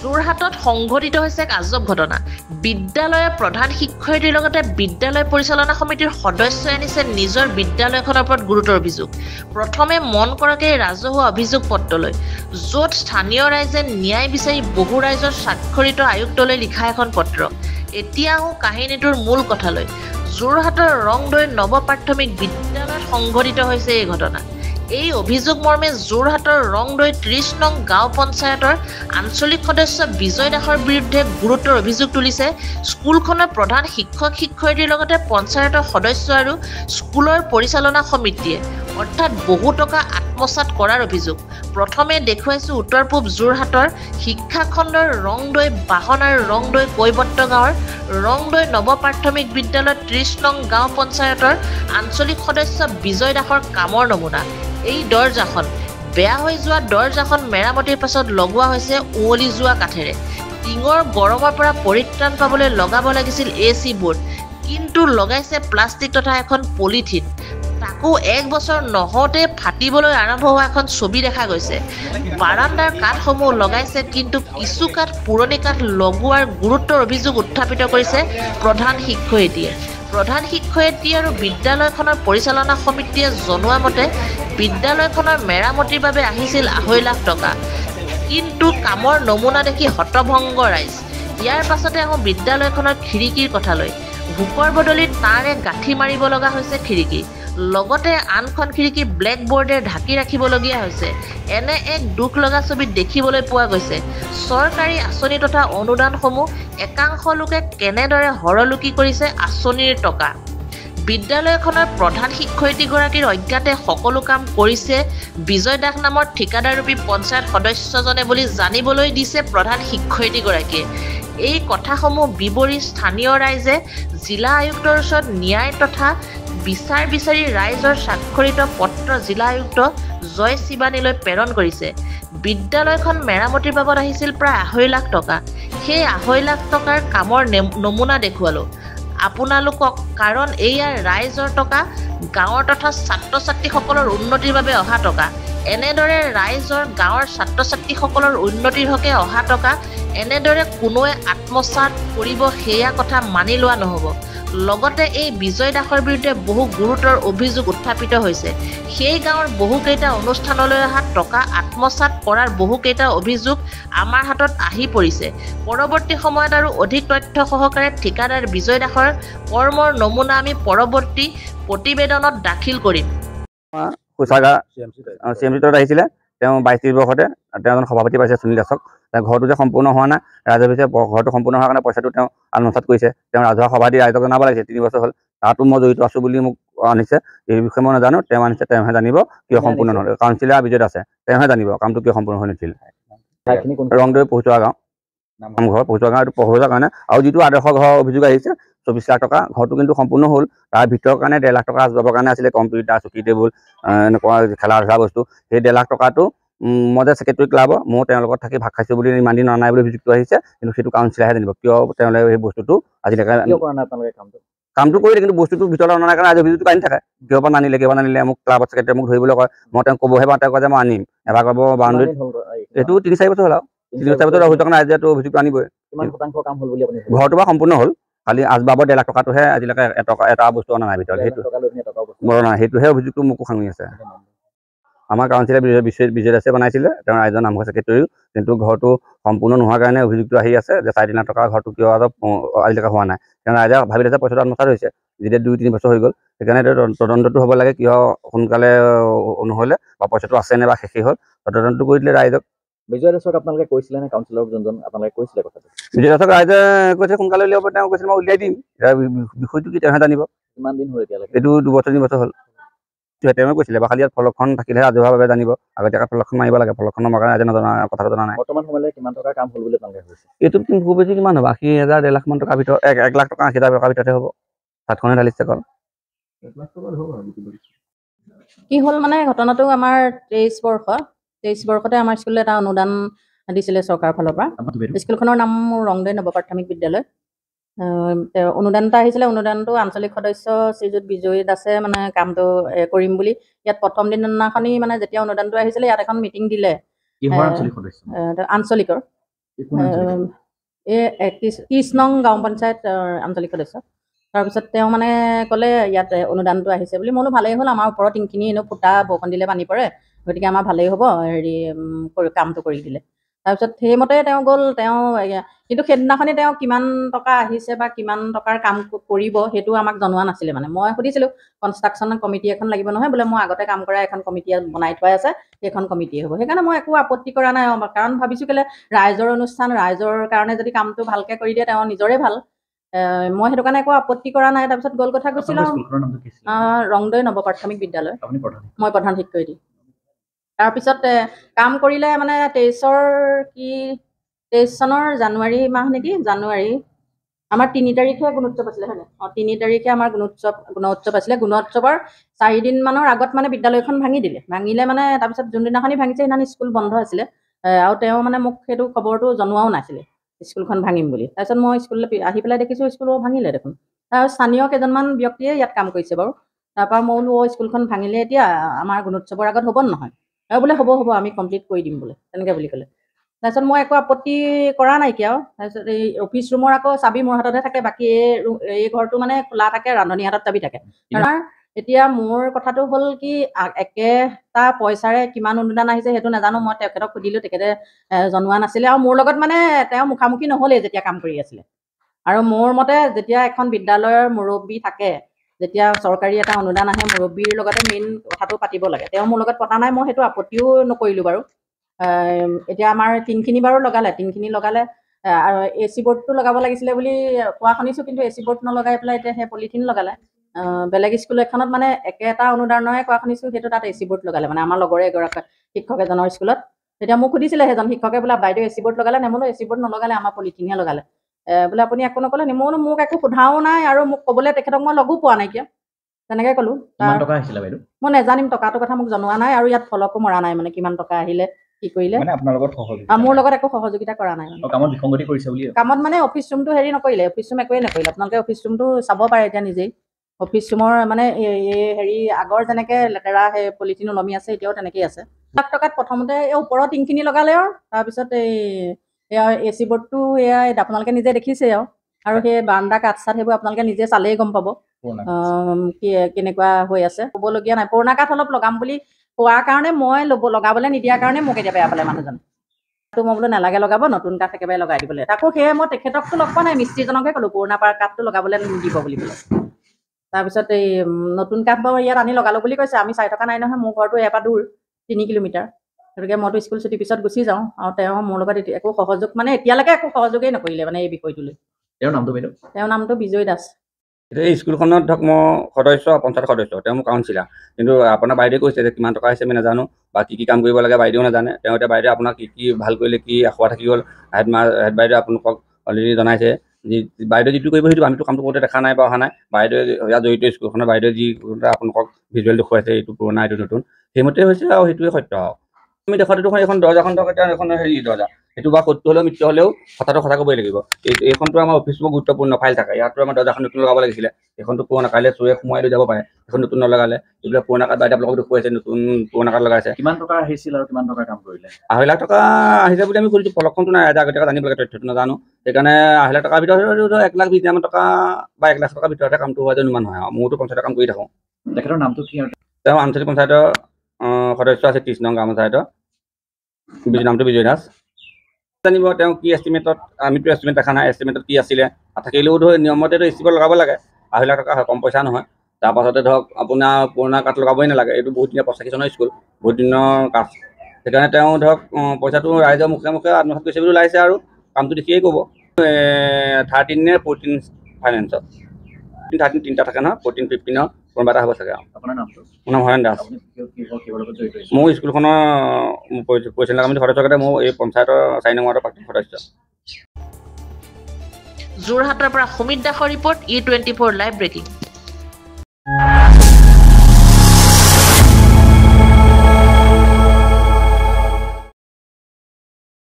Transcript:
যোৰহাটত সংঘটিত হৈছে এক আজব ঘটনা। বিদ্যালয়ৰ প্ৰধান শিক্ষয়িত্ৰীৰ লগতে বিদ্যালয় পৰিচালনা সমিতিৰ সদস্যই আনিছে নিজৰ বিদ্যালয়খনৰ ওপৰত গুৰুতৰ অভিযোগ। প্ৰথমে মন কৰাকে ৰাজহুৱা অভিযোগ পত্ৰলৈ, য'ত স্থানীয় ৰাইজে ন্যায় বিচাৰি বহু ৰাইজৰ স্বাক্ষৰিত আয়ুক্তলৈ লিখা এখন পত্ৰ। এতিয়া আহোঁ কাহিনীটোৰ মূল কথালৈ। যোৰহাটৰ ৰংদৈ নৱ প্ৰাথমিক বিদ্যালয়ত সংঘটিত হৈছে এই ঘটনা। এই অভিযোগ মৰ্মে যোৰহাটৰ ৰংদৈ ৩০ নং গাঁও পঞ্চায়তৰ আঞ্চলিক সদস্য বিজয় দাসৰ বিৰুদ্ধে গুৰুতৰ অভিযোগ তুলিছে স্কুলখনৰ প্ৰধান শিক্ষয়িত্ৰীৰ লগতে পঞ্চায়তৰ সদস্য আৰু স্কুলৰ পৰিচালনা সমিতিয়ে, অৰ্থাৎ বহু টকা আত্মসাৎ কৰাৰ অভিযোগ। প্ৰথমে দেখুৱাইছোঁ উত্তৰ পূব যোৰহাটৰ শিক্ষাখণ্ডৰ ৰংদৈ বাহন আৰু ৰংদৈ কৈবত্ৰ গাঁৱৰ ৰংদৈ নৱ প্ৰাথমিক বিদ্যালয়ৰ ৩০ নং গাঁও পঞ্চায়তৰ আঞ্চলিক সদস্য বিজয় দাসৰ কামৰ নমুনা। এই দৰ্জাখন বেয়া হৈ যোৱা দৰ্জাখন মেৰামতিৰ পাছত লগোৱা হৈছে উৱলি যোৱা কাঠেৰে। টিঙৰ গৰমৰ পৰা পৰিত্ৰাণ পাবলৈ লগাব লাগিছিল AC বোৰ্ড, কিন্তু লগাইছে প্লাষ্টিক তথা এখন পলিথিন। তাকো ১ বছৰ নহওঁতে ফাটিবলৈ আৰম্ভ হোৱা এখন ছবি দেখা গৈছে। বাৰাণ্ডাৰ কাঠসমূহ লগাইছে, কিন্তু কিছু কাঠ পুৰণি কাঠ লগোৱাৰ গুৰুতৰ অভিযোগ উত্থাপিত কৰিছে প্ৰধান শিক্ষয়িত্ৰীয়ে। প্ৰধান শিক্ষয়িত্ৰী আৰু বিদ্যালয়খনৰ পৰিচালনা সমিতিয়ে জনোৱা মতে বিদ্যালয়খনৰ মেৰামতিৰ বাবে আহিছিল ২.৫ লাখ টকা, কিন্তু কামৰ নমুনা দেখি হতভংগ ৰাইজ। ইয়াৰ পাছতে আহোঁ বিদ্যালয়খনৰ খিৰিকীৰ কথালৈ। হুকৰ বদলি তাঁৰে গাঁঠি মাৰিব লগা হৈছে খিৰিকী, লগতে আনখন খিৰিকী ব্লেক বৰ্ডেৰে ঢাকি ৰাখিবলগীয়া হৈছে। এনে এক দুখ লগা ছবি দেখিবলৈ পোৱা গৈছে। চৰকাৰী আঁচনি তথা অনুদানসমূহ একাংশ লোকে কেনেদৰে হৰলুকি কৰিছে আঁচনিৰ টকা। বিদ্যালয়খনৰ প্ৰধান শিক্ষয়িত্ৰীগৰাকীৰ অজ্ঞাতে সকলো কাম কৰিছে বিজয় দাস নামৰ ঠিকাদাৰৰূপী পঞ্চায়ত সদস্যজনে বুলি জানিবলৈ দিছে প্ৰধান শিক্ষয়িত্ৰীগৰাকীয়ে। এই কথাসমূহ বিৱৰি স্থানীয় ৰাইজে জিলা আয়ুক্তৰ ওচৰত ন্যায় তথা বিচাৰ বিচাৰি ৰাইজৰ স্বাক্ষৰিত পত্ৰ জিলা আয়ুক্ত জয় শিৱানীলৈ প্ৰেৰণ কৰিছে। বিদ্যালয়খন মেৰামতিৰ বাবদ আহিছিল প্ৰায় ২.৫ লাখ টকা। সেই ২.৫ লাখ টকাৰ কামৰ নমুনা দেখুৱালোঁ আপোনালোকক, কাৰণ এয়া ৰাইজৰ টকা, গাঁৱৰ তথা ছাত্ৰ ছাত্ৰীসকলৰ উন্নতিৰ বাবে অহা টকা। এনেদৰে ৰাইজৰ গাঁৱৰ ছাত্ৰ ছাত্ৰীসকলৰ উন্নতিৰ হকে অহা টকা এনেদৰে কোনোৱে আত্মসাৎ কৰিব, সেয়া কথা মানি লোৱা নহ'ব। লগতে এই বিজয় দাসৰ বিৰুদ্ধে বহু গুৰুতৰ অভিযোগ উত্থাপিত হৈছে। সেই গাঁৱৰ বহুকেইটা অনুষ্ঠানলৈ অহা টকা আত্মসাৎ কৰাৰ বহুকেইটা অভিযোগ আমাৰ হাতত আহি পৰিছে। পৰৱৰ্তী সময়ত আৰু অধিক তথ্য সহকাৰে ঠিকাদাৰ বিজয় দাসৰ কৰ্মৰ নমুনা আমি পৰৱৰ্তী প্ৰতিবেদনত দাখিল কৰিম। আহিছিলে তেওঁ ২২-২৩ বৰ্ষতে তেওঁ এজন সভাপতি পাইছে সুনীল দাসক। ঘৰটো যে সম্পূৰ্ণ হোৱা নাই, ৰাইজে ভাবিছে ঘৰটো সম্পূৰ্ণ হোৱাৰ কাৰণে পইচাটো তেওঁ আত্মসাৎ কৰিছে। তেওঁ ৰাজহুৱা সভা দি ৰাইজক জনাব লাগিছে। ৩ বছৰ হ'ল, তাতো মই জড়িত আছোঁ বুলি মোক আনিছে। এই বিষয়ে মই নাজানো, তেওঁ আনিছে, তেওঁহে জানিব কিয় সম্পূৰ্ণ নহ'ল। কাউন্সিলাৰ বিজয় আছে, তেওঁহে জানিব কামটো কিয় সম্পূৰ্ণ হৈ নাছিল। ৰংদৈ পহুচোৱা গাঁও নামঘৰ, পহুচোৱা গাঁও, এইটো পহুচোৱাৰ কাৰণে। আৰু যিটো আদৰ্শ ঘৰৰ অভিযোগ আহিছে ২৪ লাখ টকা, ঘৰটো কিন্তু সম্পূৰ্ণ হ'ল। তাৰ ভিতৰৰ কাৰণে ১.৫ লাখ টকা যাবৰ কাৰণে আছিলে, কম্পিউটাৰ, চকী টেবুল, এনেকুৱা খেলা ধৰা বস্তু। সেই ১.৫ লাখ টকাটো মই যে ছেক্ৰেটাৰী ক্লাব, মই তেওঁৰ লগত থাকি ভাগ খাইছোঁ বুলি ইমান দিন অনা নাই বুলি অভিযোগটো আহিছে। কিন্তু সেইটো কাউন্সিলাৰহে জানিব কিয় তেওঁলোকে সেই বস্তুটো আজিলৈকে কামটো কৰিলে, কিন্তু বস্তুটো ভিতৰত অনা নাই কাৰণে আজি অভিযোগটো আনি থাকে। কিয় বা নানিলে মোক ক্লাবত ছেক্ৰেটাৰী মোক ধৰিবলৈ কয়। মই তেওঁক ক'বহে পাওঁ, তেওঁ কয় যে মই আনিম। এবাৰ ক'ব বাউণ্ডেৰীত, এইটো ৩-৪ বছৰ হ'ল। আৰু ৩-৪ বছৰ অভিযোগ কাৰণে ৰাইজেতো অভিযোগটো আনিবই। ঘৰটো বা সম্পূৰ্ণ হ'ল, খালি আচবাবৰ ১.৫ লাখ টকাটোহে আজিলৈকে এটা বস্তু অনা নাই ভিতৰত। সেইটোহে অভিযোগটো মোকো খাঙি আছে। আমাৰ কাউন্সিলাৰ বিজয় দাসে বনাইছিলে, তেওঁ ৰাইজৰ নামঘৰ ছেক্ৰেটাৰীও, কিন্তু ঘৰটো সম্পূৰ্ণ নোহোৱাৰ কাৰণে অভিযোগটো আহি আছে যে ৪.৫ লাখ টকাৰ ঘৰটো কিয় আজিলৈকে হোৱা নাই। তেওঁ ৰাইজে ভাবিলে যে পইচাটো আত্মসাৎ হৈছে, যেতিয়া ২-৩ বছৰ হৈ গ'ল। সেইকাৰণে তদন্তটো হ'ব লাগে, কিয় সোনকালে নহ'লে বা পইচাটো আছেনে বা শেষেই হ'ল, তদন্তটো কৰি দিলে ৰাইজক। বিজয় দাসক আপোনালোকে কৈছিলে নে কাউন্সিলৰ যোনজন আপোনালোকে কৈছিলে কথাটো? বিজয় দাসক ৰাইজে কৈছে সোনকালে উলিয়াব, তেওঁ কৈছিল মই উলিয়াই দিম। ইয়াৰ বিষয়টো কি তেওঁহে জানিব। কিমান দিন হ'ল এতিয়ালৈকে? এইটো ২-৩ বছৰ হ'ল। তেওঁ কৈছিলে বা খালি ইয়াত ফলকখন থাকিলেহে ৰাজহুৱাভাৱে জানিব। আগতীয়াকৈ ফলকখন মাৰিব লাগে, ফলকখন নমৰা কাৰণে ৰাইজে নজনা, কথাটো জনা নাই। বৰ্তমান সময়লৈ কিমান টকাৰ কাম হ'ল বুলি আপোনালোকে ভাবিছে? এইটো খুব বেছি কিমান হ'ব? ৮০,০০০, ১.৫ লাখ মান টকাৰ ভিতৰত, ১ লাখ টকা ৮০,০০০ টকাৰ ভিতৰতে হ'ব। তাতখনে ঢালিছে কল। কি হ'ল মানে ঘটনাটো আমাৰ ২৩ বৰ্ষতে আমাৰ স্কুললৈ এটা অনুদান দিছিলে চৰকাৰৰ ফালৰ পৰা। স্কুলখনৰ নাম ৰংদৈ নৱ প্ৰাথমিক বিদ্যালয়। অনুদান এটা আহিছিলে, অনুদানটো আঞ্চলিক সদস্য শ্ৰীযুত বিজয় দাসে মানে কামটো কৰিম বুলি ইয়াত প্ৰথম দিনাখনি মানে যেতিয়া অনুদানটো আহিছিলে, ইয়াত এখন মিটিং দিলে আঞ্চলিকৰ। এই 30 নং গাঁও পঞ্চায়ত আঞ্চলিক সদস্য। তাৰপিছত তেওঁ মানে ক'লে ইয়াত অনুদানটো আহিছে বুলি। মই বোলো ভালেই হ'ল, আমাৰ ওপৰত টিংখিনি এনেও ফুটা বৰষুণ দিলে পানী পৰে, গতিকে আমাৰ ভালেই হ'ব, কামটো কৰি দিলে। তাৰপিছত সেইমতে তেওঁ গ'ল। কিন্তু সেইদিনাখনি তেওঁ কিমান টকা আহিছে বা কিমান টকাৰ কাম কৰিব সেইটো আমাক জনোৱা নাছিলে। মানে মই সুধিছিলোঁ কনষ্ট্ৰাকশ্যন কমিটি এখন লাগিব নহয়, বোলে মই আগতে কাম কৰা এখন কমিটি বনাই থোৱা আছে, সেইখন কমিটিয়ে হ'ব। সেইকাৰণে মই একো আপত্তি কৰা নাই, কাৰণ ভাবিছোঁ কেলে ৰাইজৰ অনুষ্ঠান, ৰাইজৰ কাৰণে যদি কামটো ভালকৈ কৰি দিয়ে তেওঁ নিজৰে ভাল। মই সেইটো কাৰণে একো আপত্তি কৰা নাই। তাৰপিছত গ'ল কথা গৈছিল ৰংদৈ নৱ প্ৰাথমিক বিদ্যালয়, মই প্ৰধান শিক্ষয়িত্ৰী। তাৰপিছত কাম কৰিলে মানে 23 চনৰ জানুৱাৰী মাহ নেকি, জানুৱাৰী আমাৰ 3 তাৰিখে গুণোৎসৱ আছিলে, হয়নে? 3 তাৰিখে আমাৰ গুণোৎসৱ আছিলে। গুণোৎসৱৰ 4 দিনমানৰ আগত মানে বিদ্যালয়খন ভাঙিলে মানে তাৰপিছত যোনদিনাখনি ভাঙিছে সেইদিনাখন স্কুল বন্ধ আছিলে, আৰু তেওঁ মানে মোক সেইটো খবৰটো জনোৱাও নাছিলে স্কুলখন ভাঙিম বুলি। তাৰপিছত মই স্কুললৈ আহি পেলাই দেখিছোঁ স্কুল ভাঙিলে দেখোন। তাৰপিছত স্থানীয় কেইজনমান ব্যক্তিয়ে ইয়াত কাম কৰিছে বাৰু। তাৰপৰা মই বোলো স্কুলখন ভাঙিলে এতিয়া আমাৰ গুণোৎসৱৰ আগত হ'ব নহয়? বোলে হ'ব আমি কমপ্লিট কৰি দিম বোলে, তেনেকৈ বুলি ক'লে। তাৰপিছত মই একো আপত্তি কৰা নাইকিয়া আৰু। তাৰপিছত এই অফিচ ৰুমৰ আকৌ চাবি মোৰ হাততে থাকে, বাকী এই ঘৰটো মানে খোলা থাকে, ৰান্ধনি হাতত চাবি থাকে। এতিয়া মোৰ কথাটো হ'ল কি, একেটা পইচাৰে কিমান অনুদান আহিছে সেইটো নাজানো। মই তেখেতক সুধিলোঁ, তেখেতে জনোৱা নাছিলে। আৰু মোৰ লগত মানে তেওঁ মুখামুখি নহ'লেই যেতিয়া কাম কৰি আছিলে। আৰু মোৰ মতে যেতিয়া এখন বিদ্যালয়ৰ মুৰব্বী থাকে, যেতিয়া চৰকাৰী এটা অনুদান আহে, মুৰব্বীৰ লগতে মেইন কথাটো পাতিব লাগে। তেওঁ মোৰ লগত পতা নাই, মই সেইটো আপত্তিও নকৰিলোঁ বাৰু। এতিয়া আমাৰ টিংখিনি বাৰু টিংখিনি লগালে, আৰু AC বৰ্ডটো লগাব লাগিছিলে বুলি কোৱা শুনিছোঁ, কিন্তু AC বৰ্ড নলগাই পেলাই এতিয়া সেই পলিথিন লগালে। বেলেগ স্কুল এখনত মানে একেটা অনুদানৰে কোৱা শুনিছোঁ, সেইটো তাত AC বৰ্ড লগালে, মানে আমাৰ লগৰে এগৰাকী শিক্ষক এজনৰ স্কুলত। তেতিয়া মোক সুধিছিলে সেইজন শিক্ষকে, বোলে বাইদেউ AC বৰ্ড লগালে নে? মই বোলো AC বৰ্ড নলগালে, আমাৰ পলিথিনহে লগালে। বোলে আপুনি একো নক'লে নি? মই বোলো মোক একো সোধাও নাই, আৰু মোক ক'বলৈ তেখেতক মই লগো পোৱা নাইকিয়া, তেনেকৈ ক'লোঁ। মই নেজানিম, টকাটোৰ কথা মোক জনোৱা নাই, আৰু ইয়াত ফলকো মৰা নাই মানে কিমান টকা আহিলে কি কৰিলে। মোৰ লগত একো সহযোগিতা কৰা নাই। কামত মানে অফিচ ৰুমটো নকৰিলে, অফিচ ৰুম একোৱেই নকৰিলে। আপোনালোকে অফিচ ৰুমটো চাব পাৰে এতিয়া নিজেই। অফিচ ৰুমৰ মানে আগৰ যেনেকৈ লেতেৰা সেই পলিথিন ওলমি আছে, এতিয়াও তেনেকেই আছে। লাখ টকাত প্ৰথমতে এই ওপৰৰ টিংখিনি লগালে, আৰু তাৰপিছত AC বৰ্ডটো আপোনালোকে নিজে দেখিছেই আৰু সেই বাৰান্দা কাঠ চাঠ সেইবোৰ আপোনালোকে নিজে চালেই গম পাব কেনেকুৱা হৈ আছে। ক'বলগীয়া নাই। পুৰণা কাঠ অলপ লগাম বুলি কোৱাৰ কাৰণে মই লগাবলৈ নিদিয়াৰ কাৰণে মোক এতিয়া বেয়া পালে মানুহজনে। মই বোলো নালাগে লগাব, নতুন কাঠ একেবাৰে লগাই দিবলৈ। তাকো সেয়ে মই তেখেতকতো লগ পোৱা নাই, মিস্ত্ৰীজনকে ক'লোঁ পুৰণা কাঠটো লগাবলৈ নিদিব বুলি পেলাই। তাৰপিছত নতুন কাঠ বাৰু ইয়াত আনি লগালোঁ বুলি কৈছে। আমি চাই থকা নাই নহয়, মোৰ ঘৰটো ইয়াৰ পৰা দূৰ 3 কিলোমিটাৰ। গতিকে মইতো স্কুল ছুটিৰ পিছত গুচি যাওঁ, আৰু তেওঁ মোৰ লগত একো সহযোগ মানে এতিয়ালৈকে একো সহযোগেই নকৰিলে মানে এই বিষয়টোলৈ। তেওঁৰ নামটো বিজয় দাস। এতিয়া এই স্কুলখনত ধৰক মই পঞ্চায়ত সদস্য, তেওঁ মোৰ কাউন্সিলাৰ। কিন্তু আপোনাৰ বাইদেৱে কৈছে যে কিমান টকা আহিছে আমি নাজানো, বা কি কাম কৰিব লাগে বাইদেৱেও নাজানে। তেওঁ এতিয়া বাইদেৱে আপোনাক কি ভাল কৰিলে, কি আখুৱা থাকি গ'ল, হেড বাইদেৱে আপোনালোকক অলৰেডি জনাইছে। বাইদেৱে যিটো কৰিব সেইটো আমিতো কামটো কৰোঁতে দেখা নাই বা অহা নাই। বাইদেৱে ইয়াত জড়িত স্কুলখনৰ বাইদেৱে যি আপোনালোকক ভিজুৱেল দেখুৱাইছে, এইটো পুৰণা এইটো নতুন, সেইমতে হৈছে, আৰু সেইটোৱে সত্য। আৰু আমি দেখাটো এখন দৰ্জাখন ধৰক এতিয়া এখন দৰ্জা, সেইটো বা সত্য হ'লেও মিথ্য হ'লেও কথাটো সঁচা ক'বই লাগিব। এইখনটো আমাৰ অফিচবোৰ গুৰুত্বপূৰ্ণ ফাইল থাকে, ইয়াতো আমাৰ দৰ্জাখন নতুন লগাব লাগিছিলে। এইখনটো পুৰণা, কাইলৈ চোৰে সোমাই লৈ যাব পাৰে, এখন নতুন নলগালে। এইবিলাক পুৰণা কাঠ বাইদেৱে আপোনালোকক দেখুৱাইছে, নতুন পুৰণা কাঠ লগাইছে। কিমান টকা আহিছিল আৰু কিমান টকাৰ কাম কৰিলে? 2.5 লাখ টকা আহিছে বুলি আমি কৰিছোঁ। ফলকখনটো নাই, আগতীয়াকৈ জানিব লাগে, তথ্যটো নাজানো। সেইকাৰণে 2.5 লাখ টকাৰ ভিতৰত 1,20,000 টকা বা 1 লাখ টকাৰ ভিতৰতে কামটো হোৱা যেন অনুমান হয়। আৰু মোৰতো পঞ্চায়তৰ কাম কৰি থাকোঁ। তেখেতৰ নামটো কি? তেওঁ আঞ্চলিক পঞ্চায়তৰ সদস্য আছে 30 নং গাঁও পঞ্চায়তৰ, নামটো বিজয় দাস। জানিব তেওঁ কি এষ্টিমেটত, আমিতো এষ্টিমেট দেখা নাই, এষ্টিমেটত কি আছিলে। থাকিলেও ধৰক নিয়মতেতো AC বৰ্ড লগাব লাগে। 2.5 লাখ টকা হয়, কম পইচা নহয়। তাৰপাছতে ধৰক আপোনাৰ পুৰণা কাঠ লগাবই নালাগে, এইটো বহুত দিনৰ 85 চনৰ স্কুল, বহুত দিনৰ কাঠ। সেইকাৰণে তেওঁ ধৰক পইচাটো ৰাইজৰ মুখে মুখে আত্মসাৎ কৰিছে বুলি ওলাইছে, আৰু কামটো দেখিয়েই ক'ব। 13 নে 14 ফাইনেন্সত 13 তিনিটা থাকে নহয়, 14, 15 কোনোবা এটা হ'ব চাগে। আপোনাৰ নামটো? মোৰ নাম হৰেণ দাস। মোৰ স্কুলখনৰ পৰিচালনা কমিটিৰ সদস্যকে মোৰ এই পঞ্চায়তৰ 4 নং ৱাৰ্ডৰ প্ৰাক্তন সদস্য। যোৰহাটৰ পৰা সুমিত দাসৰ ৰিপৰ্ট, E24 লাইভ ব্ৰেকিং।